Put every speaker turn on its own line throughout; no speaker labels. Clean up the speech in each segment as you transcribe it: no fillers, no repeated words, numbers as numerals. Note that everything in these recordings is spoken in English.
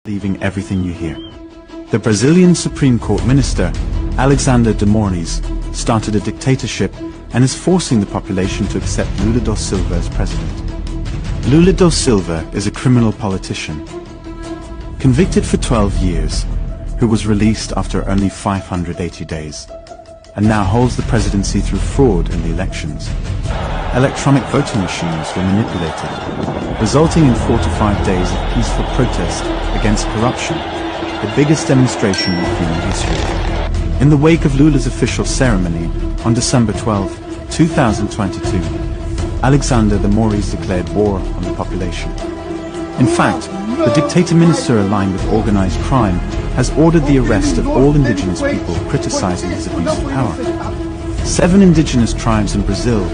believing everything you hear. The Brazilian Supreme Court minister, Alexander de Moraes, started a dictatorship and is forcing the population to accept Lula da Silva as president. Lula da Silva is a criminal politician, convicted for 12 years, who was released after only 580 days, and now holds the presidency through fraud in the elections. Electronic voting machines were manipulated, resulting in 4 to 5 days of peaceful protest against corruption, the biggest demonstration in human history. In the wake of Lula's official ceremony on December 12, 2022, Alexander de Moraes declared war on the population. In fact, the dictator minister aligned with organized crime has ordered the arrest of all indigenous people criticizing his abuse of power. 7 indigenous tribes in Brazil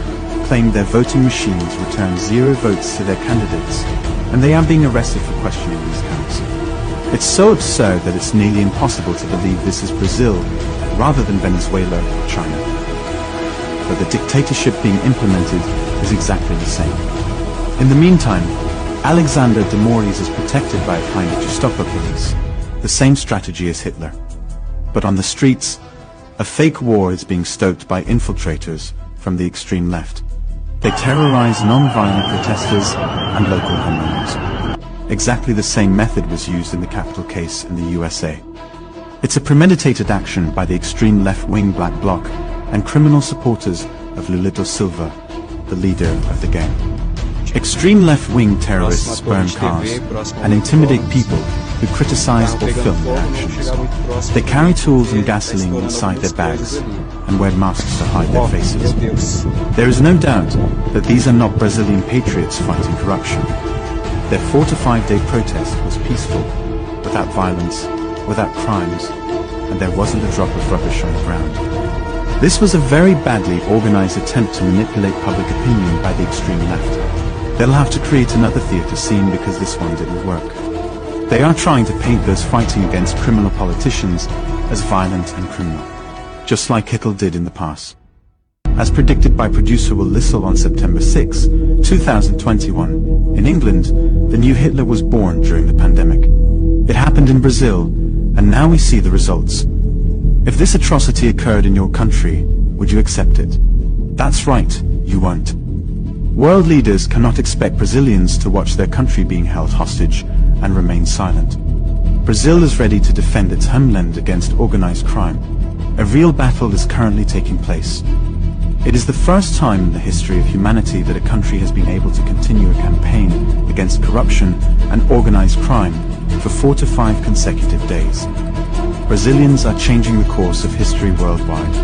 claimed their voting machines returned 0 votes to their candidates, and they are being arrested for questioning these counts. It's so absurd that it's nearly impossible to believe this is Brazil rather than Venezuela or China. But the dictatorship being implemented is exactly the same. In the meantime, Alexander de Moraes is protected by a kind of Gestapo police, the same strategy as Hitler. But on the streets, a fake war is being stoked by infiltrators from the extreme left. They terrorize non-violent protesters and local homeowners. Exactly the same method was used in the Capitol case in the USA. It's a premeditated action by the extreme left-wing Black Bloc and criminal supporters of Lula da Silva, the leader of the gang. Extreme left-wing terrorists burn cars and intimidate people who criticize or film their actions. They carry tools and gasoline inside their bags and wear masks to hide their faces. There is no doubt that these are not Brazilian patriots fighting corruption. Their 4 to 5 day protest was peaceful, without violence, without crimes, and there wasn't a drop of rubbish on the ground. This was a very badly organized attempt to manipulate public opinion by the extreme left. They'll have to create another theater scene because this one didn't work. They are trying to paint those fighting against criminal politicians as violent and criminal, just like Hitler did in the past. As predicted by producer Will Lissel on September 6, 2021, in England, the new Hitler was born during the pandemic. It happened in Brazil, and now we see the results. If this atrocity occurred in your country, would you accept it? That's right, you won't. World leaders cannot expect Brazilians to watch their country being held hostage and remain silent. Brazil is ready to defend its homeland against organized crime. A real battle is currently taking place. It is the first time in the history of humanity that a country has been able to continue a campaign against corruption and organized crime for 4 to 5 consecutive days. Brazilians are changing the course of history worldwide.